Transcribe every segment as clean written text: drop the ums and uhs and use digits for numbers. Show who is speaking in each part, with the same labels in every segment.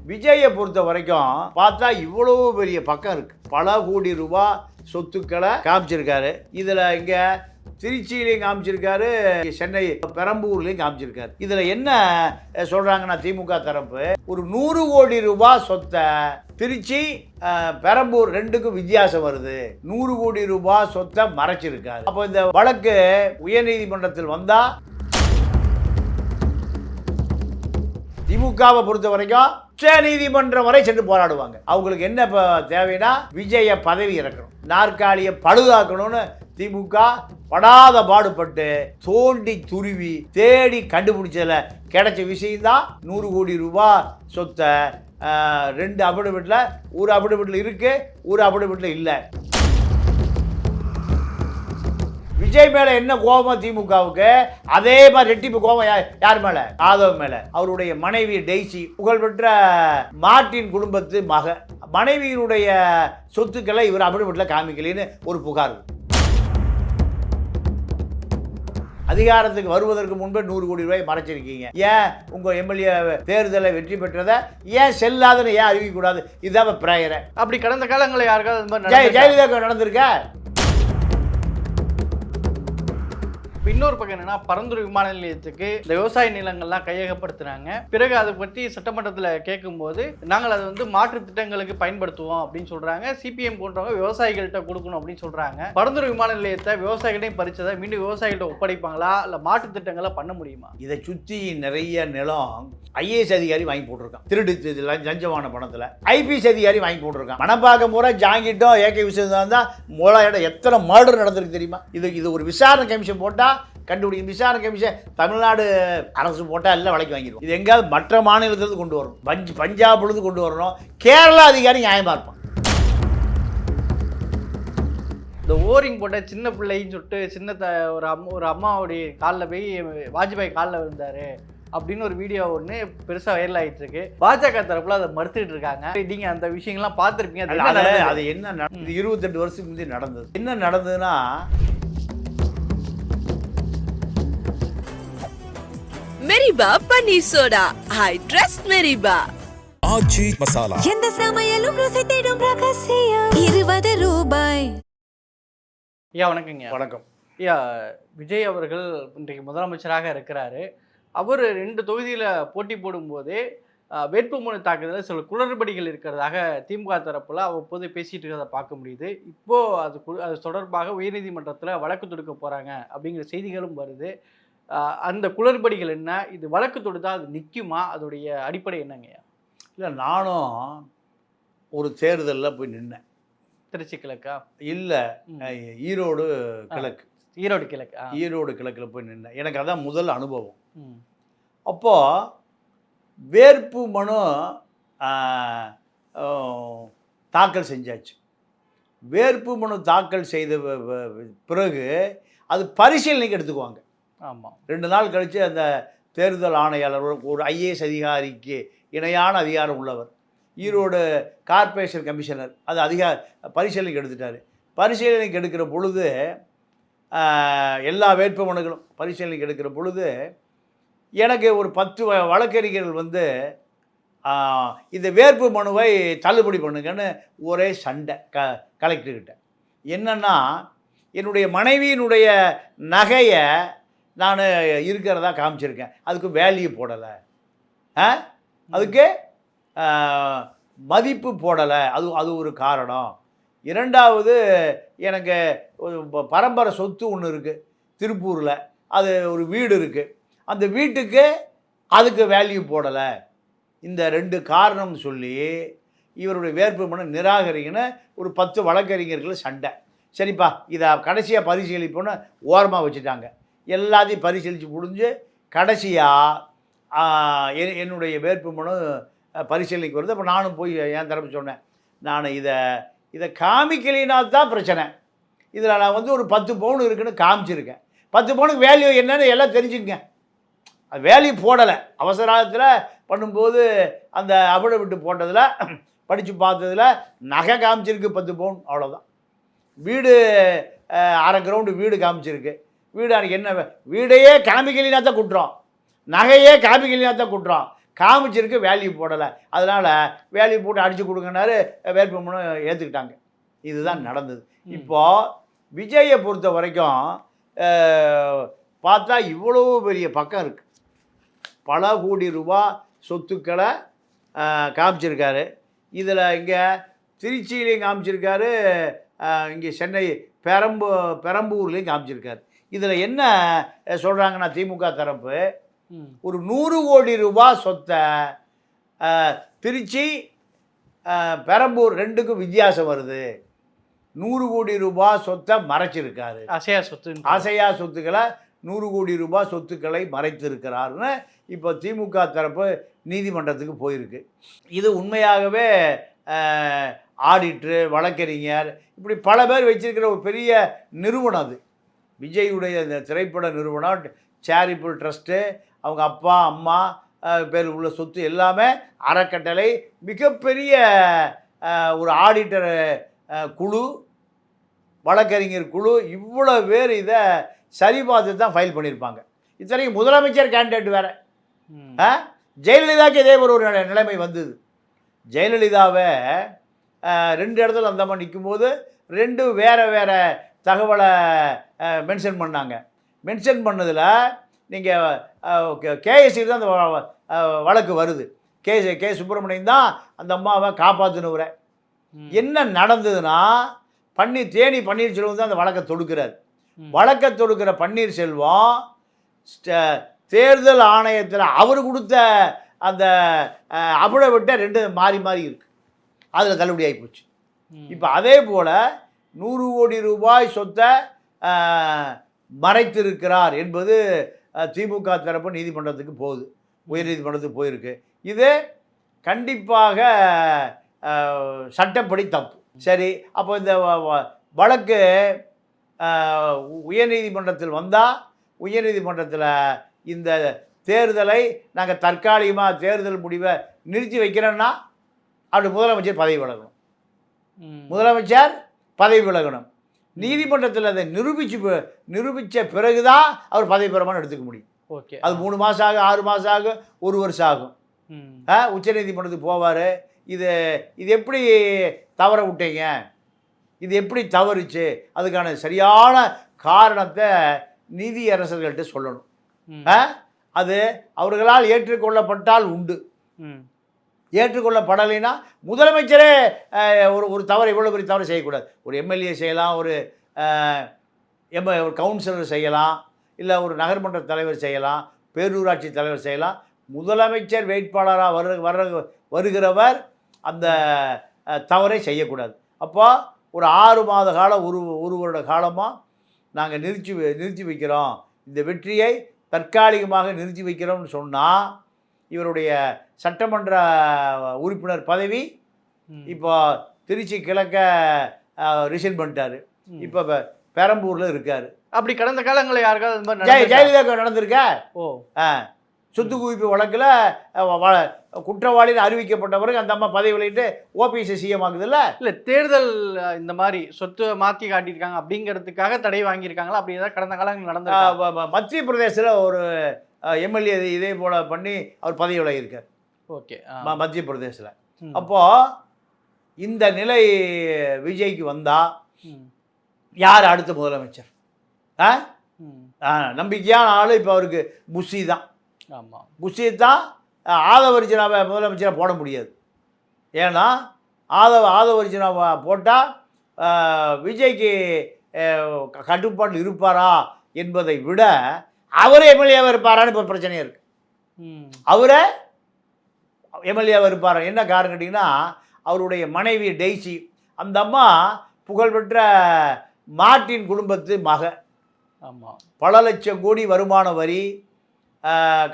Speaker 1: விஜயை பொறுத்த வரைக்கும் பார்த்தா இவ்வளவு பெரிய பக்கம் இருக்கு. பல கோடி ரூபாய் சொத்துக்களை காமிச்சிருக்காரு. இதில் இங்கே திருச்சியிலையும் காமிச்சிருக்காரு, சென்னை பெரம்பூர்லையும் காமிச்சிருக்காரு. இதில் என்ன சொல்கிறாங்கன்னா திமுக தரப்பு ஒரு 100 கோடி ரூபாய் சொத்தை திருச்சி பெரம்பூர் ரெண்டுக்கும் வித்தியாசம் வருது. 100 கோடி ரூபாய் சொத்தை மறைச்சிருக்காரு. அப்போ இந்த வழக்கு உயர்நீதிமன்றத்தில் வந்தால் திமுகவை பொறுத்த வரைக்கும் உச்ச நீதிமன்றம் வரை சென்று போராடுவாங்க. அவங்களுக்கு என்ன இப்போ தேவைன்னா விஜய பதவி இறக்கணும், நாற்காலியை பழுதாக்கணும்னு திமுக படாத பாடுபட்டு தோண்டி துருவி தேடி கண்டுபிடிச்சதுல கிடைச்ச விஷயம்தான் 100 கோடி ரூபாய் சொத்தை 2 அபிடவிட்டில், ஒரு அபிடவிட்டில் இருக்கு, ஒரு அபிடவிட்டில் இல்லை. விஜய் மேல என்ன கோபம் திமுகவுக்கு, அதே மாதிரி ரெட்டிப்பு கோபம் யார் மேல? ஆதவ் மேல. அவருடைய மனைவி டெய்சி, புகழ்பெற்ற மார்ட்டின் குடும்பத்து மக, மனைவியினுடைய சொத்துக்களை இவர் அபிடவிட்டில் காமிக்கலன்னு ஒரு புகார். அதிகாரத்துக்கு வருவதற்கு முன்பே 100 கோடி ரூபாய் மறைச்சிருக்கீங்க. ஏன் உங்க எம்எல்ஏ தேர்தலை வெற்றி பெற்றதை ஏன் செல்லாதுன்னு ஏன் அறிவிக்க கூடாது? இதுதான் பிரேயர்.
Speaker 2: அப்படி கடந்த காலங்களில் யாருக்காவது
Speaker 1: ஜெயலலிதா நடந்திருக்க?
Speaker 2: இன்னொரு பக்கம் என்னன்னா, பரந்தூர் விமான நிலையத்துக்கு இந்த விவசாய நிலங்கள்லாம் கையகப்படுத்துறாங்க. பிறகு அதை பற்றி சட்டமன்றத்தில் கேட்கும்போது நாங்கள் அதை வந்து மாற்று திட்டங்களுக்கு பயன்படுத்துவோம் அப்படின்னு சொல்றாங்க. சிபிஎம் போன்றவங்க விவசாயிகள்கிட்ட கொடுக்கணும் அப்படின்னு சொல்றாங்க. பரந்தூர் விமான நிலையத்தை விவசாயிகள்டையும் பறிச்சதை மீண்டும் விவசாயிகள்கிட்ட ஒப்படைப்பாங்களா, இல்லை மாற்று திட்டங்களை பண்ண முடியுமா?
Speaker 1: இதை சுற்றி நிறைய நிலம் ஐஏஎஸ் அதிகாரி வாங்கி போட்டிருக்கான், திருடு லஞ்சமான பணத்தில். ஐபிஎஸ் அதிகாரி வாங்கி போட்டிருக்கான். மணப்பாக்கம் முறை ஜாங்கிட்டோம் ஏகே விஷயம் தான் மூலம் எத்தனை மர்டர் நடந்திருக்கு தெரியுமா? இது ஒரு விசாரணை கமிஷன் போட்டால் கண்டுபிடிக்கும். விசாரணை கமிஷன் தமிழ்நாடு அரசு போட்டால் எல்லாம் விலைக்கு வாங்கிடுவோம். இது எங்கேயாவது மற்ற மாநிலத்திலிருந்து கொண்டு வரணும், பஞ்சாப்லேருந்து கொண்டு வரணும். கேரளா அதிகாரி நியாயமாக இருப்பான்.
Speaker 2: இந்த ஓரிங் போட்ட சின்ன பிள்ளைன்னு சொல்லிட்டு ஒரு அம்மாவுடைய காலில் போய் வாஜ்பாய் காலில் விழுந்தாரு அப்படின்னு ஒரு வீடியோ ஒன்று பெருசாக வைரல் ஆகிட்டு இருக்கு. பாஜக தரப்புல அதை மறுத்துட்டு இருக்காங்க. நீங்க அந்த விஷயங்கள்லாம் பார்த்துருப்பீங்க.
Speaker 1: அது என்ன 28 வருஷத்துக்கு முந்தைய நடந்தது. என்ன நடந்ததுன்னா,
Speaker 3: மெரிபா பன்னீர் சோடா, ஐ ட்ரஸ்ட் மெரிபா.
Speaker 4: ஆச்சி மசாலா,
Speaker 3: எந்த சமையலும் ருசி தேடும் ரகசியம். 20 ரூபாய்.
Speaker 2: ஐயா வணக்கங்க.
Speaker 1: வணக்கம்.
Speaker 2: ஐயா, விஜய் அவர்கள் இன்றைக்கு முதலமைச்சராக இருக்கிறாரு. அவர் 2 தொகுதியில் போட்டி போடும்போதே வேட்புமனு தாக்குதல் சில குளறுபடிகள் இருக்கிறதாக திமுக தரப்பில் அவ்வப்போது பேசிகிட்டு இருக்கிறத பார்க்க முடியுது. இப்போது அது தொடர்பாக உயர்நீதிமன்றத்தில் வழக்கு தொடுக்க போகிறாங்க அப்படிங்கிற செய்திகளும் வருது. அந்த குளறுபடிகள் என்ன, இது வழக்கு தொடுத்தா அது நிற்குமா, அதோடைய அடிப்படை என்னங்கய்யா?
Speaker 1: இல்லை, நானும் ஒரு தேர்தலில் போய் நின்னேன்.
Speaker 2: திருச்சி கிழக்கா?
Speaker 1: இல்லை, ஈரோடு கிழக்கு.
Speaker 2: ஈரோடு கிழக்கு.
Speaker 1: ஈரோடு கிழக்கில் போய் நின்னேன். எனக்கு அதான் முதல் அனுபவம். அப்போது வேட்பு மனு தாக்கல் செஞ்சாச்சு. வேட்பு மனு தாக்கல் செய்த பிறகு அது பரிசீலனைக்கு எடுத்துக்குவாங்க.
Speaker 2: ஆமாம். 2
Speaker 1: நாள் கழித்து அந்த தேர்தல் ஆணையாளர், ஒரு ஐஏஎஸ் அதிகாரிக்கு இணையான அதிகாரம் உள்ளவர், ஈரோடு கார்ப்பரேஷன் கமிஷனர், அது பரிசீலனைக்கு எடுத்துட்டார். பரிசீலனைக்கு எடுக்கிற பொழுது எல்லா வேட்பு மனுக்களும் பரிசீலனைக்கு எடுக்கிற பொழுது எனக்கு ஒரு 10 வழக்கறிஞர்கள் வந்து இந்த வேட்பு மனுவை தள்ளுபடி பண்ணுங்கன்னு ஒரே சண்டை கலெக்டர்கிட்ட. என்னென்னா, என்னுடைய மனைவியினுடைய நகையை நான் இருக்கிறதா காமிச்சிருக்கேன், அதுக்கு வேல்யூ போடலை, அதுக்கு மதிப்பு போடலை, அது ஒரு காரணம். 2வது, எனக்கு பரம்பரை சொத்து ஒன்று இருக்குது திருப்பூரில், அது ஒரு வீடு இருக்குது, அந்த வீட்டுக்கு அதுக்கு வேல்யூ போடலை. இந்த 2 காரணம் சொல்லி இவருடைய வேட்பு மனு நிராகரிங்கன்னு ஒரு 10 வழக்கறிஞர்கள் சண்டை. சரிப்பா, இதை கடைசியாக பரிசீலிப்போன்னு ஓரமாக வச்சுட்டாங்க. எல்லாத்தையும் பரிசீலித்து முடிஞ்சு கடைசியாக என்னுடைய வேட்பு மனு பரிசீலனைக்கு வருது. அப்போ நானும் போய் என் தரப்பு சொன்னேன், நான் இதை காமிக்கலினா தான் பிரச்சனை. இதில் நான் வந்து ஒரு 10 பவுன் இருக்குன்னு காமிச்சிருக்கேன். 10 பவுனுக்கு வேல்யூ என்னன்னு எல்லாம் தெரிஞ்சுக்கங்க. அது வேல்யூ போடலை. அவசரத்தில் பண்ணும்போது அந்த அபிடவிட்டு போட்டதில் படித்து பார்த்ததில் நகை காமிச்சிருக்கு 10 பவுன், அவ்வளோதான். வீடு அரை கிரவுண்டு வீடு காமிச்சிருக்கு. வீடு அன்றைக்கி என்ன, வீடையே காமிக்கலினா தான் குட்டுறோம், நகையே காமிக்கலினா தான் குட்டுறோம். காமிச்சிருக்கு, வேல்யூ போடலை. அதனால் வேல்யூ போட்டு அடித்து கொடுங்கன்னாரு, வேட்புமனு ஏற்றுக்கிட்டாங்க. இதுதான் நடந்தது. இப்போது விஜயை பொறுத்த வரைக்கும் பார்த்தா இவ்வளோ பெரிய பக்கம் இருக்குது. பல கோடி ரூபா சொத்துக்களை காமிச்சிருக்காரு. இதில் இங்கே திருச்சியிலையும் காமிச்சிருக்காரு, இங்கே சென்னை பெரம்பூர்லேயும் காமிச்சிருக்காரு. இதில் என்ன சொல்கிறாங்கன்னா திமுக தரப்பு, ஒரு 100 கோடி ரூபா சொத்தை திருச்சி பெரம்பூர் ரெண்டுக்கும் வித்தியாசம் வருது. 100 கோடி ரூபா சொத்தை மறைச்சிருக்காரு. அசையா சொத்துக்களை 100 கோடி ரூபா சொத்துக்களை மறைத்திருக்கிறாருன்னு இப்போ திமுக தரப்பு நீதிமன்றத்துக்கு போயிருக்கு. இது உண்மையாகவே ஆடிட்ரு, வழக்கறிஞர், இப்படி பல பேர் வச்சிருக்கிற ஒரு பெரிய நிறுவனம் அது. விஜயுடைய இந்த திரைப்பட நிறுவனம், சேரிட்டபிள் ட்ரஸ்ட்டு, அவங்க அப்பா அம்மா பேர் உள்ள சொத்து எல்லாமே அறக்கட்டளை, மிகப்பெரிய ஒரு ஆடிட்டர் குழு, வழக்கறிஞர் குழு, இவ்வளோ பேர் இதை சரி பார்த்து தான் ஃபைல் பண்ணியிருப்பாங்க. இத்தனைக்கும் முதலமைச்சர் கேண்டிடேட் வேறு. ஜெயலலிதாவுக்கு இதே ஒரு நிலைமை வந்தது. ஜெயலலிதாவை 2 இடத்துல அந்த மாதிரி நிற்கும்போது 2 வேறு தகவலை மென்ஷன் பண்ணாங்க. மென்ஷன் பண்ணதில் நீங்கள் கேஎஸ்சி தான் அந்த வழக்கு வருது. கே சுப்பிரமணியன் தான் அந்த அம்மாவை காப்பாற்றினவரை. என்ன நடந்ததுன்னா, தேனி பன்னீர்செல்வம் தான் அந்த வழக்கை தொடுக்கிறார். வழக்கை தொடுக்கிற பன்னீர்செல்வம் தேர்தல் ஆணையத்தில் அவர் கொடுத்த அந்த அபிடவிட்ட 2 மாறி இருக்குது. அதில் தள்ளுபடி ஆகி போச்சு. இப்போ அதே போல் 100 கோடி ரூபாய் சொத்தை மறைத்திருக்கிறார் என்பது திமுக தரப்பு நீதிமன்றத்துக்கு போகுது, உயர்நீதிமன்றத்துக்கு போயிருக்கு. இது கண்டிப்பாக சட்டப்படி தப்பு. சரி, அப்போ இந்த வழக்கு உயர்நீதிமன்றத்தில் வந்தால், உயர்நீதிமன்றத்தில் இந்த தேர்தலை நாங்கள் தற்காலிகமாக தேர்தல் முடிவை நிறுத்தி வைக்கிறோன்னா அப்படி முதலமைச்சர் பதவி விலகணும். முதலமைச்சர் பதவி விலகணும். நீதிமன்றத்தில் அதை நிரூபித்த பிறகு தான் அவர் பதவி பிரமாணம் எடுத்துக்க முடியும்.
Speaker 2: ஓகே, அது
Speaker 1: 3 மாதம் ஆகும், 6 மாதம் ஆகும், 1 வருஷம் ஆகும். உச்சநீதிமன்றத்துக்கு போவார். இது எப்படி தவற விட்டீங்க, இது எப்படி தவறுச்சு, அதுக்கான சரியான காரணத்தை நீதியரசர்கள்ட்ட சொல்லணும். அது அவர்களால் ஏற்றுக்கொள்ளப்பட்டால் உண்டு, ஏற்றுக்கொள்ளப்படலைன்னா முதலமைச்சரே ஒரு தவறு, இவ்வளோ பெரிய தவறு செய்யக்கூடாது. ஒரு எம்எல்ஏ செய்யலாம், ஒரு கவுன்சிலர் செய்யலாம், இல்லை ஒரு நகர்மன்ற தலைவர் செய்யலாம், பேரூராட்சி தலைவர் செய்யலாம். முதலமைச்சர் வேட்பாளராக வருகிறவர் அந்த தவறை செய்யக்கூடாது. அப்போ ஒரு 6 மாத காலம், ஒரு வருட காலமாக நாங்கள் நிறுத்தி வைக்கிறோம், இந்த வெற்றியை தற்காலிகமாக நிறுத்தி வைக்கிறோம்னு சொன்னால், இவருடைய சட்டமன்ற உறுப்பினர் பதவி இப்போ திருச்சி கிழக்க ரிசைன் பண்ணிட்டாரு. இப்போ பெரம்பூரில் இருக்கார்.
Speaker 2: அப்படி கடந்த காலங்களில் யாருக்காவது
Speaker 1: ஜெயலலிதாவுக்கு நடந்திருக்கா? சொத்து குவிப்பு வழக்கில் குற்றவாளின்னு அறிவிக்கப்பட்ட பிறகு அந்த அம்மா பதவி விலகிட்டு ஓபிஎஸ் சிஎம் ஆகுதுல்ல.
Speaker 2: இல்லை, தேர்தல் இந்த மாதிரி சொத்து மாற்றி காட்டியிருக்காங்க அப்படிங்கிறதுக்காக தடை வாங்கியிருக்காங்களா? அப்படி ஏதாவது கடந்த காலங்கள் நடந்த
Speaker 1: மத்திய பிரதேசத்தில் ஒரு எம்எல்ஏ இதே போல் பண்ணி அவர் பதவி விலகியிருக்கார்.
Speaker 2: ஓகே,
Speaker 1: மத்திய பிரதேசில். அப்போது இந்த நிலை விஜய்க்கு வந்தால் யார் அடுத்த முதலமைச்சர்? நம்பிக்கையான ஆள் இப்போ அவருக்கு புஷி தான்.
Speaker 2: ஆமாம்,
Speaker 1: புஷி தான். ஆதவர்ஜுனாவை முதலமைச்சராக போட முடியாது. ஏன்னா ஆதவர்ஜுனாவை போட்டால் விஜய்க்கு கட்டுப்பாட்டில் இருப்பாரா என்பதை விட அவரே எம்எல்ஏவாக இருப்பாரான்னு இப்போ பிரச்சனையாக இருக்குது. அவரை எம்எல்ஏவாக இருப்பாரா? என்ன காரணம் கேட்டிங்கன்னா, அவருடைய மனைவி டெய்ஸி, அந்த அம்மா புகழ்பெற்ற மார்ட்டின் குடும்பத்து மக.
Speaker 2: ஆமாம்,
Speaker 1: பல லட்சம் கோடி வருமான வரி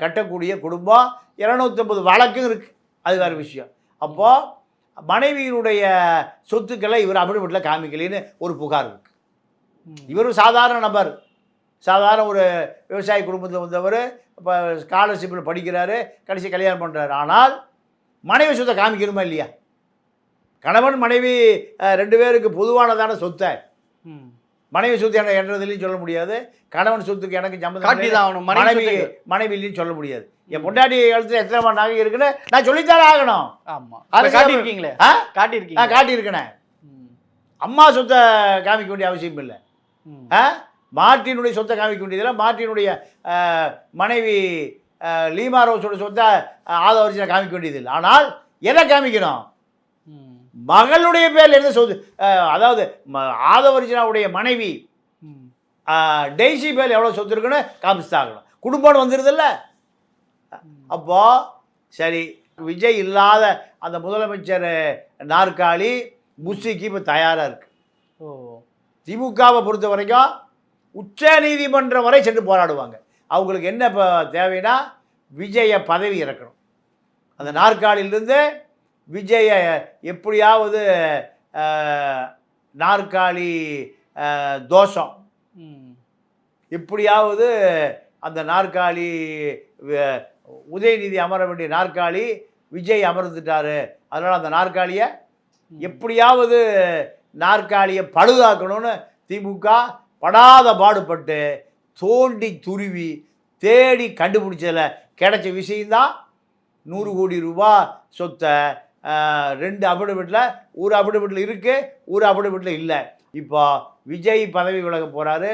Speaker 1: கட்டக்கூடிய குடும்பம், 250 வழக்கும் இருக்குது. அது வேறு விஷயம். அப்போது மனைவியினுடைய சொத்துக்களை இவர் அபிடவிட்டில் காமிக்கலின்னு ஒரு புகார் இருக்குது. இவர் சாதாரண நபர், சாதாரண ஒரு விவசாய குடும்பத்தில் வந்தவர், இப்போ ஸ்காலர்ஷிப்பில் படிக்கிறாரு, கடைசி கல்யாணம் பண்ணுறாரு. ஆனால் மனைவி சொத்தை காமிக்கணுமா இல்லையா? கணவன் மனைவி 2 பேருக்கு பொதுவானதான சொத்தை மனைவி சொத்து எனக்கு என்றதுலையும் சொல்ல முடியாது, கணவன் சொத்துக்கு எனக்கு
Speaker 2: காட்டி தான் ஆகணும்.
Speaker 1: மனைவிலையும் சொல்ல முடியாது. என் பொண்டாட்டி எழுத்துல எத்தனை நகை இருக்குன்னு நான் சொல்லித்தானே ஆகணும்.
Speaker 2: ஆமாம்,
Speaker 1: அரசியல்
Speaker 2: காட்டியிருக்கீங்களே. காட்டியிருக்கீங்க.
Speaker 1: நான் காட்டியிருக்கேனே. அம்மா சொத்தை காமிக்க வேண்டிய அவசியம் இல்லை. மார்ட்டினுடைய சொத்தை காமிக்க வேண்டியதில்லை. மார்ட்டினுடைய மனைவி லீமா ரோஸோட சொத்தை ஆதவர்ஜினை காமிக்க வேண்டியதில்லை. ஆனால் எதை காமிக்கணும்? மகளுடைய பேரில் இருந்து சொத்து, அதாவது ஆதவர்ஜினாவுடைய மனைவி டெய்ஸி பேர் எவ்வளோ சொத்து இருக்குன்னு காமிச்சுதாகணும். குடும்பம் வந்துடுதில்ல. அப்போ சரி, விஜய் இல்லாத அந்த முதலமைச்சர் நாற்காலி புஷிக்கு இப்போ தயாராக இருக்கு. திமுகவை பொறுத்த வரைக்கும் உச்ச நீதிமன்றம் வரை சென்று போராடுவாங்க. அவங்களுக்கு என்ன இப்போ தேவைன்னா விஜயை பதவி இறக்கணும். அந்த நாற்காலியிலிருந்து விஜயை எப்படியாவது நாற்காலி தோஷம், எப்படியாவது அந்த நாற்காலி உதயநிதி அமர வேண்டிய நாற்காலி விஜய் அமர்ந்துட்டாரு, அதனால் அந்த நாற்காலியை எப்படியாவது நாற்காலியை பழுதாக்கணும்னு திமுக படாத பாடுபட்டு தோண்டி துருவி தேடி கண்டுபிடிச்சதில் கிடைச்ச விஷயந்தான் 100 கோடி ரூபா சொத்தை 2 அபிடவிட்டில், ஒரு அபிடவிட்டில் இருக்குது, ஒரு அபிடவிட்டில் இல்லை. இப்போ விஜய் பதவி விலக போகிறாரு,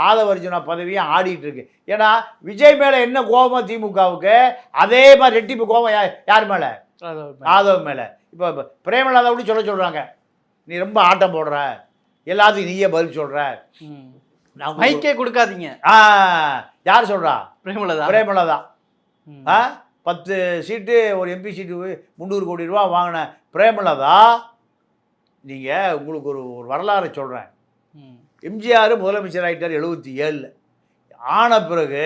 Speaker 1: ஆதவர்ஜுனா பதவியும் ஆடிட்டு இருக்கு. ஏன்னா விஜய் மேலே என்ன கோபம் திமுகவுக்கு, அதே மாதிரி ரெட்டிப்பு கோபம் யார் மேலே? ஆதவ் மேலே. இப்போ பிரேமலதா கூட சொல்கிறாங்க, நீ ரொம்ப ஆட்டம் போடுற, எல்லாத்துக்கும் நீயே பதில் சொல்கிற,
Speaker 2: மைக்கே கொடுக்காதீங்க.
Speaker 1: யார் சொல்கிறா? பிரேமலதா. 10 சீட்டு ஒரு எம்பி சீட்டு 300 கோடி ரூபா வாங்கின பிரேமலதா. நீங்கள் உங்களுக்கு ஒரு வரலாறு சொல்கிறேன். எம்ஜிஆர் முதலமைச்சர் ஆகிட்டார் 77. ஆன பிறகு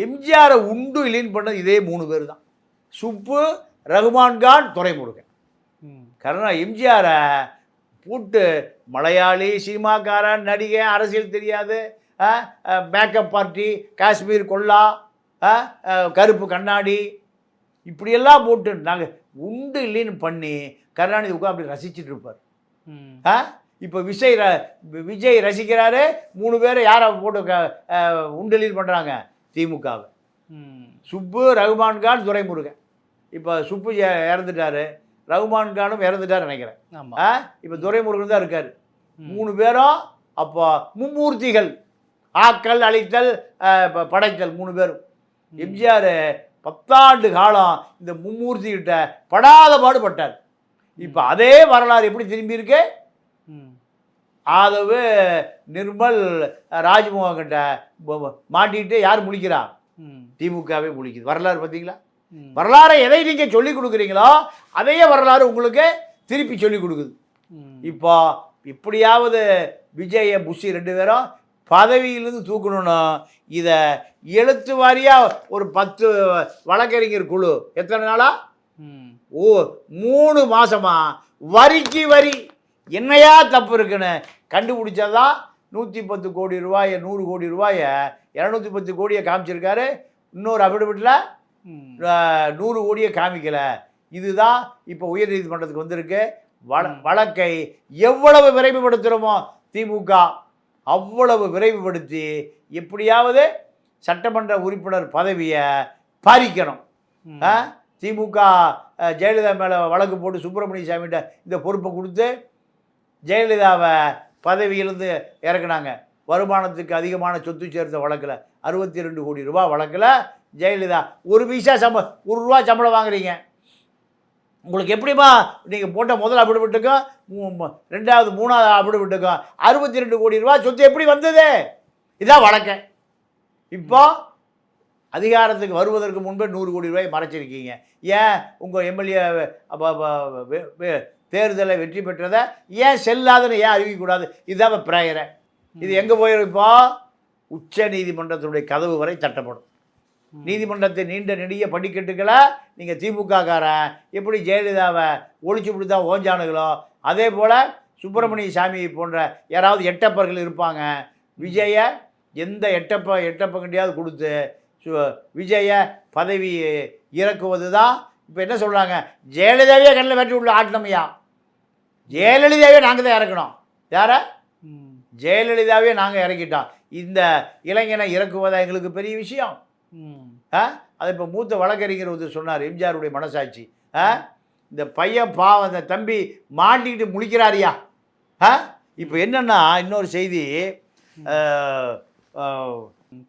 Speaker 1: எம்ஜிஆரை உண்டு இல்லைன்னு பண்ணது இதே 3 பேர் தான். சுப்பு, ரகுமான்கான், துரைமுருகன். காரணம் எம்ஜிஆரை போட்டு மலையாளி, சினிமாக்காரன், நடிகை, அரசியல் தெரியாது, மேக்கப் பார்ட்டி, காஷ்மீர் கொள்ளா, கருப்பு கண்ணாடி, இப்படியெல்லாம் போட்டு நாங்கள் உண்டு இல்லைன்னு பண்ணி கருணாநிதி உட்காந்து அப்படி ரசிச்சுட்டு இருப்பார். இப்போ விஜய் ரசிக்கிறாரு. 3 பேரை யாரை போட்டு உண்டலில் பண்ணுறாங்க? திமுகவை. சுப்பு, ரகுமான்கான், துரைமுருகன். இப்போ சுப்பு இறந்துட்டாரு, ரகுமான்கானும் இறந்துட்டார் நினைக்கிறேன். இப்போ துரைமுருகன் தான் இருக்கார். 3 பேரும் அப்போ மும்மூர்த்திகள், ஆக்கல், அழித்தல், படைத்தல் 3 பேரும். எம்ஜிஆர் 10 ஆண்டு காலம் இந்த மும்மூர்த்திகிட்ட படாத பாடுபட்டார். இப்போ அதே வரலாறு எப்படி திரும்பி இருக்கு? ஆதவு, நிர்மல், ராஜ்மோகன் கிட்ட மாட்டிக்கிட்டு யார் முழிக்கிறா? திமுகவே முழிக்குது. வரலாறு பார்த்தீங்களா? வரலாறை எதை நீங்கள் சொல்லிக் கொடுக்குறீங்களோ அதையே வரலாறு உங்களுக்கு திருப்பி சொல்லிக் கொடுக்குது. இப்போ இப்படியாவது விஜய புஷி 2 பேரும் பதவியிலிருந்து தூக்கணும்னா இதை எழுத்து வாரியாக ஒரு 10 வழக்கறிஞர் குழு எத்தனை நாளா? 3 மாதமா வரிக்கு வரி என்னையா தப்பு இருக்குன்னு கண்டுபிடிச்சதான் 110 கோடி ரூபாயை, 100 கோடி ரூபாயை, 210 கோடியை காமிச்சிருக்காரு. இன்னொரு அபிடவிட்டில் 100 கோடியை காமிக்கலை. இதுதான் இப்போ உயர்நீதிமன்றத்துக்கு வந்திருக்கு. வழக்கை எவ்வளவு விரைவுபடுத்துகிறோமோ திமுக அவ்வளவு விரைவுபடுத்தி எப்படியாவது சட்டமன்ற உறுப்பினர் பதவியை பறிக்கணும். திமுக ஜெயலலிதா மேலே வழக்கு போட்டு சுப்பிரமணிய சாமிகிட்ட இந்த பொறுப்பை கொடுத்து ஜெயலலிதாவை பதவியிலிருந்து இறக்குனாங்க. வருமானத்துக்கு அதிகமான சொத்து சேர்த்த வழக்கில் 62 கோடி ரூபா வழக்கில் ஜெயலலிதா 1 பைசா ₹1 சம்பளம் வாங்குறீங்க. உங்களுக்கு எப்படிமா நீங்கள் போட்ட முதல் அபிடவிட்டுக்கும் 2வது 3வது அபிடவிட்டுக்கும் 62 கோடி ரூபா சொத்து எப்படி வந்தது? இதான் வழக்கு. இப்போ அதிகாரத்துக்கு வருவதற்கு முன்பே 100 கோடி ரூபாய் மறைச்சிருக்கீங்க. ஏன் உங்கள் எம்எல்ஏ தேர்தலை வெற்றி பெற்றதை ஏன் செல்லாதுன்னு ஏன் அறிவிக்கக்கூடாது? இதுதான் பிரேயரை. இது எங்கே போயிடும்? இப்போ உச்ச நீதிமன்றத்தினுடைய கதவு வரை தட்டப்படும். நீதிமன்றத்தை நீண்ட நெடிய படிக்கட்டுக்களை நீங்கள் திமுககாரன் எப்படி ஜெயலலிதாவை ஒழிச்சு பிடி தான் ஓஞ்சானுகளோ அதே போல் சுப்பிரமணிய சாமி போன்ற யாராவது எட்டப்பர்கள் இருப்பாங்க. விஜயை எந்த எட்டப்பங்கண்டியாவது கொடுத்து விஜயை பதவி இறக்குவது தான். இப்போ என்ன சொல்கிறாங்க? ஜெயலலிதாவே கண்ணில் வெட்டி உள்ள ஆட்டமையா? ஜெயலலிதாவே நாங்கள் தான் இறக்கணும். யாரை? ஜெயலலிதாவே நாங்கள் இறக்கிட்டோம், இந்த இளைஞனை இறக்குவதா எங்களுக்கு பெரிய விஷயம். அதை இப்போ மூத்த வழக்கறிஞர் வந்து சொன்னார், எம்ஜிஆருடைய மனசாட்சி. இந்த பையன் பாவம், அந்த தம்பி மாட்டிக்கிட்டு முழிக்கிறாரியா. இப்போ என்னென்னா இன்னொரு செய்தி,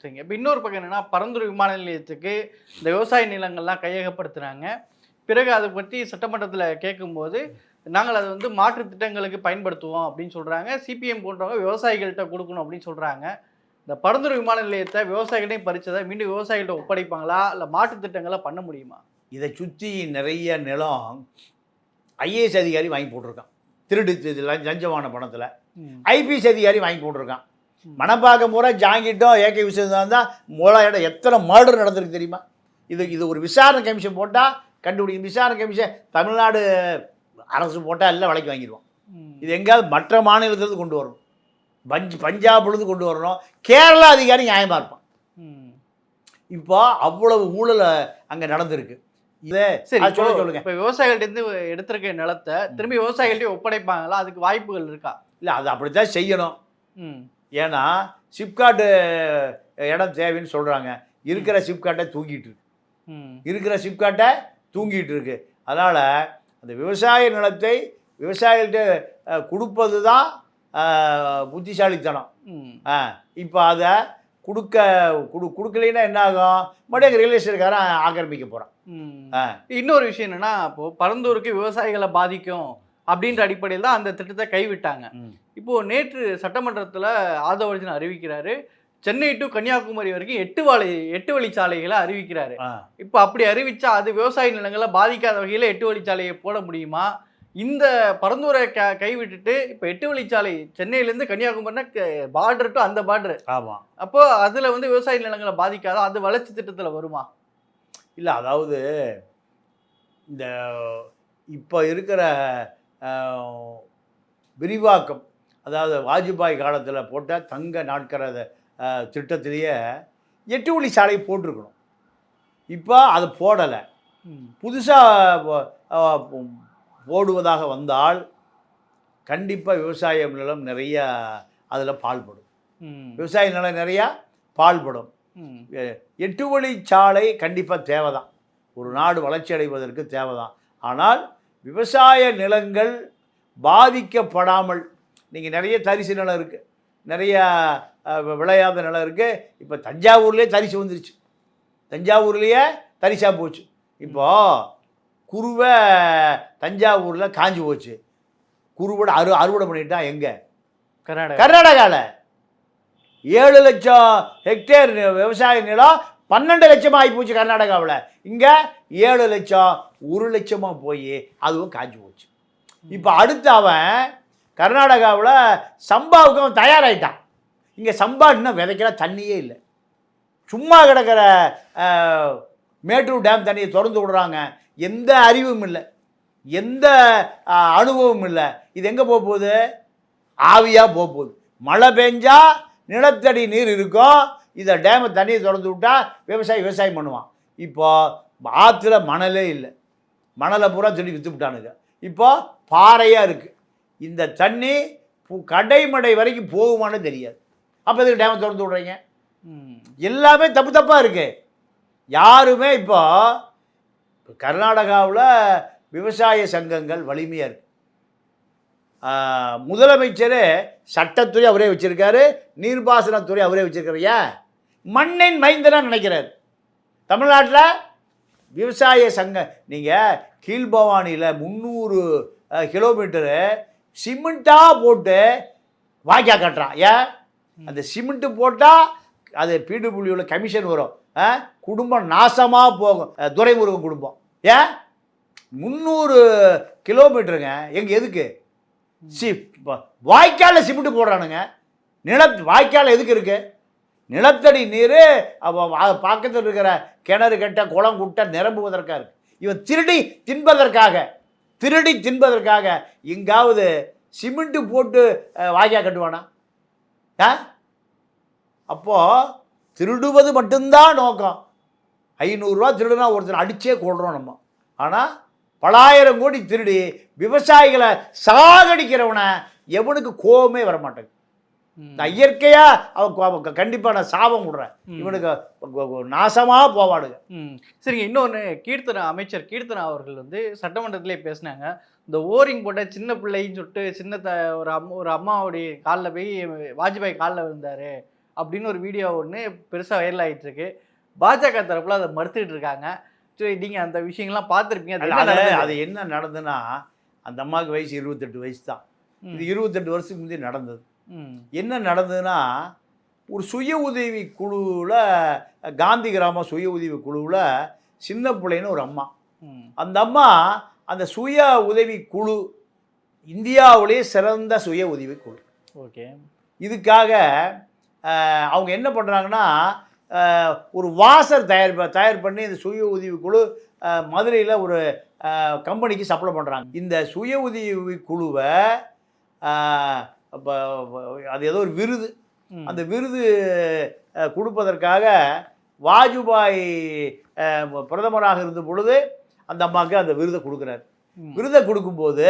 Speaker 2: சரிங்க. இப்போ இன்னொரு பக்கம் என்னென்னா, பரந்தூர் விமான நிலையத்துக்கு இந்த விவசாய நிலங்கள்லாம் கையகப்படுத்துனாங்க. பிறகு அதை பற்றி சட்டமன்றத்தில் கேட்கும்போது நாங்கள் அதை வந்து மாற்று திட்டங்களுக்கு பயன்படுத்துவோம் அப்படின்னு சொல்கிறாங்க. சிபிஎம் போன்றவங்க விவசாயிகள்கிட்ட கொடுக்கணும் அப்படின்னு சொல்கிறாங்க. இந்த பரந்தூர் விமான நிலையத்தை விவசாயிகளையும் பறிச்சதை மீண்டும் விவசாயிகள்கிட்ட ஒப்படைப்பாங்களா, இல்லை மாற்று திட்டங்களை பண்ண முடியுமா?
Speaker 1: இதை சுற்றி நிறைய நிலம் ஐஏஎஸ் அதிகாரி வாங்கி போட்டிருக்கான், திருடு லஞ்சமான பணத்தில். ஐபிஎஸ் அதிகாரி வாங்கி போட்டிருக்கான். மணப்பாக்கம் பூரா ஜாங்கிட்டோம் ஏகே விஷயம் தான் இடம் எத்தனை மர்டர் நடந்திருக்கு தெரியுமா? இது ஒரு விசாரணை கமிஷன் போட்டால் கண்டுபிடிக்கும். விசாரணை கமிஷன் தமிழ்நாடு அரசு போட்டால் எல்லாம் விலைக்கு வாங்கிடுவோம். இது எங்கேயாவது மற்ற மாநிலத்திலிருந்து கொண்டு வரணும், பஞ்சாப்லேருந்து கொண்டு வரணும். கேரளா அதிகாரி நியாயமாக இருப்பான். இப்போ அவ்வளவு ஊழல் அங்கே நடந்திருக்கு. இதை
Speaker 2: சரி சொல்லுங்க. இப்போ விவசாயிகள்டேருந்து எடுத்திருக்க நிலத்தை திரும்பி விவசாயிகள்டே ஒப்படைப்பாங்களா? அதுக்கு வாய்ப்புகள் இருக்கா? இல்லை, அது அப்படித்தான் செய்யணும். ஏன்னா சிப்காட்டு இடம் தேவைன்னு சொல்கிறாங்க. இருக்கிற சிப்காட்டை தூங்கிட்டு இருக்கு. அதனால் அந்த விவசாய நிலத்தை விவசாயிகள்கிட்ட கொடுப்பது தான் புத்திசாலித்தனம். இப்போ அதை கொடுக்கலைன்னா என்ன ஆகும்? மறுபடியும் ரியல் எஸ்டேட்காரன் ஆக்கிரமிக்க போகிறான். இன்னொரு விஷயம் என்னென்னா, இப்போது பரந்தூருக்கு விவசாயிகளை பாதிக்கும் அப்படின்ற அடிப்படையில் தான் அந்த திட்டத்தை கைவிட்டாங்க. இப்போது நேற்று சட்டமன்றத்தில் ஆதவர்ஜன் அறிவிக்கிறாரு, சென்னை டு கன்னியாகுமரி வரைக்கும் 8 வழிச்சாலைகளை அறிவிக்கிறாரு. இப்போ அப்படி அறிவிச்சா அது விவசாய நிலங்களை பாதிக்காத வகையில் 8 வழிச்சாலையை போட முடியுமா? இந்த பரந்தூரை கைவிட்டுட்டு இப்போ 8 வழிச்சாலை சென்னையிலேருந்து கன்னியாகுமரினா பார்டர் டு அந்த பார்டர்.
Speaker 1: ஆமாம்.
Speaker 2: அப்போ அதில் வந்து விவசாய நிலங்களை பாதிக்காதா? அது வளர்ச்சி திட்டத்தில் வருமா?
Speaker 1: இல்லை, அதாவது இந்த இப்போ இருக்கிற விரிவாக்கம், அதாவது வாஜ்பாய் காலத்தில் போட்ட தங்க நாட்கர திட்டத்திலேயே 8 வழி சாலை போட்டிருக்கணும். இப்போ அதை போடலை. புதுசாக போடுவதாக வந்தால் கண்டிப்பாக விவசாய நிலம் நிறையா அதில் பால்படும். விவசாய நிலம் நிறையா பால்படும். 8 வழி சாலை கண்டிப்பாக தேவை தான், ஒரு நாடு வளர்ச்சி அடைவதற்கு தேவை தான். ஆனால் விவசாய நிலங்கள் பாதிக்கப்படாமல், நீங்கள் நிறைய தரிசு நிலம் இருக்குது, நிறையா விளையாத நிலம் இருக்குது. இப்போ தஞ்சாவூர்லேயே தரிசு வந்துருச்சு, தஞ்சாவூர்லேயே தரிசாக போச்சு. இப்போது குருவை தஞ்சாவூரில் காஞ்சி போச்சு, குருவோட அறுவடை பண்ணிட்டா எங்கே? கர்நாடகாவில் 7 லட்சம் ஹெக்டேர் விவசாய நிலம் 12 லட்சமாக ஆகிப்போச்சு கர்நாடகாவில். இங்கே 7 லட்சம் 1 லட்சமாக போய் அதுவும் காஞ்சி போச்சு. இப்போ அடுத்து அவன் கர்நாடகாவில் சம்பாவுக்கு அவன் தயாராகிட்டான். இங்கே சம்பா இன்னும் விதைக்கிற தண்ணியே இல்லை, சும்மா கிடக்கிற மேட்டூர் டேம் தண்ணியை திறந்து விடுறாங்க. எந்த அறிவும் இல்லை, எந்த அனுபவமும் இல்லை. இது எங்கே போக போகுது? ஆவியாக போக போகுது. மழை பெஞ்சா நிலத்தடி நீர் இருக்கும், இதை டேமை தண்ணியை திறந்து விட்டால் விவசாயம் பண்ணுவான். இப்போ ஆற்றுல மணலே இல்லை, மணலை பூரா சொல்லி விற்று விட்டானுங்க. இப்போ பாறையாக இருக்குது. இந்த தண்ணி கடைமடை வரைக்கும் போகுமான்னு தெரியாது. அப்போ இதுக்கு டேமை திறந்து விட்றீங்க? எல்லாமே தப்பாக இருக்குது. யாருமே இப்போ கர்நாடகாவில் விவசாய சங்கங்கள் வலிமையாக இருக்குது. முதலமைச்சர் சட்டத்துறை அவரே வச்சுருக்காரு, நீர்ப்பாசனத்துறை அவரே வச்சுருக்காரு. ஏன்? மண்ணின் மைந்தனாக நினைக்கிறார். தமிழ்நாட்டில் விவசாய சங்கம், நீங்கள் கீழ்பவானியில் 300 கிலோமீட்டரு சிமெண்ட்டாக போட்டு வாய்க்கா கட்டுறான். ஏன்? அந்த சிமெண்ட்டு போட்டால் அது பிடபிள்யூவில் கமிஷன் வரும், குடும்பம் நாசமாக போகும், துரைமுருகன் குடும்பம். ஏன்? 300 கிலோமீட்டருங்க. எதுக்கு? வாய்க்காலில் சிமெண்ட்டு போடுறானுங்க. வாய்க்கால் எதுக்கு இருக்குது? நிலத்தடி நீர் பக்கத்தில் இருக்கிற கிணறு கட்ட குளம் குட்டை நிரம்புவதற்காக இருக்குது. இவன் திருடி தின்பதற்காக எங்காவது சிமெண்ட்டு போட்டு வாய்க்கா கட்டுவானா? அப்போது திருடுவது மட்டும்தான் நோக்கம். 500 ரூபா திருடுனா ஒருத்தர் அடித்தே கொள்கிறோம் நம்ம. ஆனால் பலாயிரம் கோடி திருடி விவசாயிகளை சாகடிக்கிறவனை எவனுக்கு கோபமே வரமாட்டேங்குது. நான் இயற்கையாக அவன் கண்டிப்பாக நான் சாபம் விடுறேன். இவனுக்கு நாசமாக போவாடுங்க.
Speaker 2: சரிங்க, இன்னொன்று அமைச்சர் கீர்த்தனா அவர்கள் வந்து சட்டமன்றத்திலே பேசினாங்க. இந்த ஓரிங் போட்ட சின்ன பிள்ளைன்னு சொல்லிட்டு ஒரு அம்மாவுடைய காலில் போய் வாஜ்பாய் காலில் விழுந்தாரு அப்படின்னு ஒரு வீடியோ ஒன்று பெருசாக வைரல் ஆகிட்டு இருக்கு. பாஜக தரப்புல அதை மறுத்துட்டு இருக்காங்க. சரி, நீங்கள் அந்த விஷயங்கள்லாம் பார்த்துருப்பீங்க.
Speaker 1: அது என்ன நடந்ததுன்னா, அந்த அம்மாவுக்கு வயசு 28 வயசு தான். இது 28 வருஷத்துக்கு முந்தைய நடந்தது. என்ன நடந்ததுன்னா, ஒரு சுய உதவி குழுவில், காந்தி கிராம சுய உதவி குழுவில் சின்ன பிள்ளைன்னு ஒரு அம்மா. அந்த அம்மா அந்த சுய உதவி குழு இந்தியாவிலேயே சிறந்த சுய உதவி குழு.
Speaker 2: ஓகே.
Speaker 1: இதுக்காக அவங்க என்ன பண்ணுறாங்கன்னா, ஒரு வாசர் தயார் பண்ணி இந்த சுய உதவி குழு மதுரையில் ஒரு கம்பெனிக்கு சப்ளை பண்ணுறாங்க. இந்த சுய உதவி குழுவை அது ஏதோ ஒரு விருது, அந்த விருது கொடுப்பதற்காக வாஜ்பாய் பிரதமராக இருந்த பொழுது அந்த அம்மாவுக்கு அந்த விருதை கொடுக்குறாரு. விருதை கொடுக்கும்போது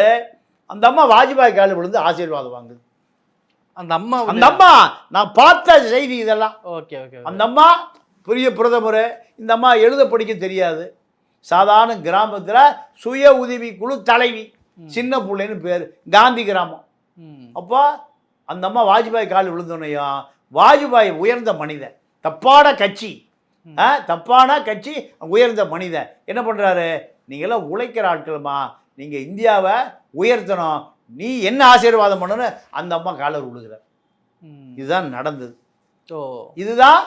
Speaker 1: அந்த அம்மா வாஜ்பாய் காலில் விழுந்து ஆசீர்வாதம் வாங்குது.
Speaker 2: அந்த அம்மா
Speaker 1: நான் பார்த்த செய்தி இதெல்லாம்.
Speaker 2: Okay okay.
Speaker 1: அந்த அம்மா பெரிய பிரதமர். இந்த அம்மா எழுத படிக்க தெரியாது. சாதாரண கிராமத்தில் சுய உதவி குழு தலைவி, சின்ன பிள்ளைன்னு பேர், காந்தி கிராமம். அப்போ அந்த அம்மா வாஜ்பாய் காலில் விழுந்தோன்னையும், வாஜ்பாய் உயர்ந்த மனிதன், தப்பான கட்சி உயர்ந்த மனிதன் என்ன பண்ணுறாரு, நீங்களாம் உழைக்கிற ஆட்களுமா, நீங்கள் இந்தியாவை உயர்த்தணும், நீ என்ன ஆசீர்வாதம் பண்ணணும்னு அந்த அம்மா காலில் விழுகிறார். இதுதான் நடந்தது. இதுதான்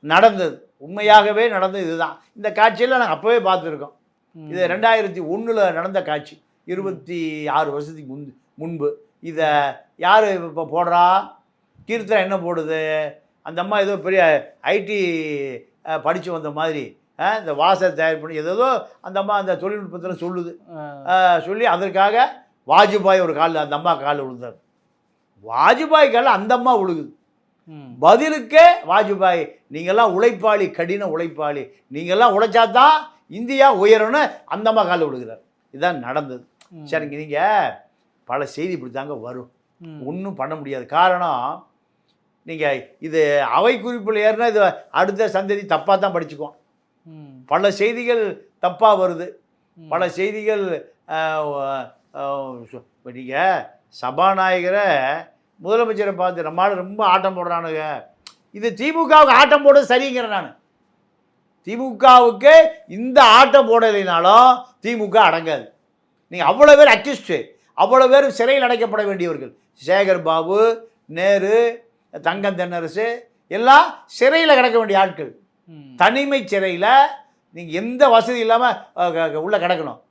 Speaker 1: நடந்தது, உண்மையாகவே நடந்தது. இதுதான் இந்த காட்சியில் நாங்கள் அப்போவே பார்த்துருக்கோம். இது 2001 நடந்த காட்சி, 26 வருஷத்துக்கு முன்பு. இதை யார் இப்போ போடுறா? கீர்த்தனா என்ன போடுது? அந்த அம்மா ஏதோ பெரிய ஐடி படித்து வந்த மாதிரி இந்த வாசல் தயார் பண்ணி ஏதோ அந்த அம்மா அந்த தொழில்நுட்பத்தில் சொல்லி அதற்காக வாஜ்பாய் ஒரு காலில் அந்த அம்மா காலில் விழுந்தார். வாஜ்பாய் காலில் அந்த அம்மா விழுகுது. பதிலுக்கே வாஜ்பாய், நீங்கள்லாம் உழைப்பாளி, கடின உழைப்பாளி, நீங்கள்லாம் உழைச்சாதான் இந்தியா உயரும்னு அந்த அம்மா காலில் விழுகிறார். இதுதான் நடந்தது. சரிங்க, நீங்கள் பல செய்தி இப்படி தாங்க வரும், ஒன்றும் பண்ண முடியாது. காரணம், நீங்கள் இது அவை குறிப்பில் ஏறினா இது அடுத்த சந்ததி தப்பாக தான் படிச்சுக்குவோம். பல செய்திகள் தப்பாக வருது, பல செய்திகள். நீங்கள் சபாநாயகரை முதலமைச்சரை பார்த்து நம்மளால் ரொம்ப ஆட்டம் போடுறானுங்க, இது திமுகவுக்கு ஆட்டம் போடுறது சரிங்கிறேன் நான். திமுகவுக்கு இந்த ஆட்டம் போடலைனாலும் திமுக அடங்காது. நீங்கள் அவ்வளோ பேர் அக்யூஸ்டு, அவ்வளோ பேர் சிறையில் அடைக்கப்பட வேண்டியவர்கள். சேகர் பாபு, நேரு, தங்கம் தென்னரசு எல்லாம் சிறையில் கிடக்க வேண்டிய ஆட்கள். தனிமை சிறையில் நீங்கள் எந்த வசதி இல்லாமல் உள்ளே கிடக்கணும்.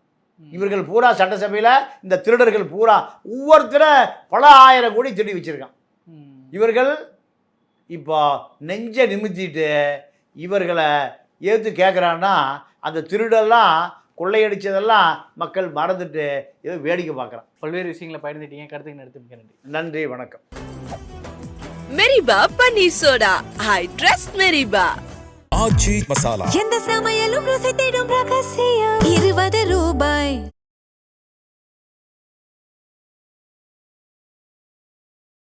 Speaker 1: இவர்கள் பூரா சட்டசபையில் இந்த திருடர்கள் பூரா ஒவ்வொருத்தரும் பல ஆயிரம் கோடி திருடி வச்சுருக்கான். இவர்கள் இப்போ நெஞ்சை நிமித்திட்டு இவர்களை ஏற்று கேட்குறான்னா, அந்த திருடெல்லாம் கொள்ளையடித்ததெல்லாம் மக்கள் மறந்துட்டு ஏதோ வேடிக்கை பார்க்குறான்.
Speaker 2: பல்வேறு விஷயங்களை பயந்துட்டீங்க, கருத்துக்கு நடத்தி
Speaker 1: நன்றி, வணக்கம்.
Speaker 3: மெரிபா பன்னீர் சோடா, ஐ ட்ரஸ்ட் மெரிபா.
Speaker 4: ஆச்சி மசாலா.
Speaker 5: எந்த சமையலும் ருசி தேடும் ரகசியம் 20 ரூபாய்.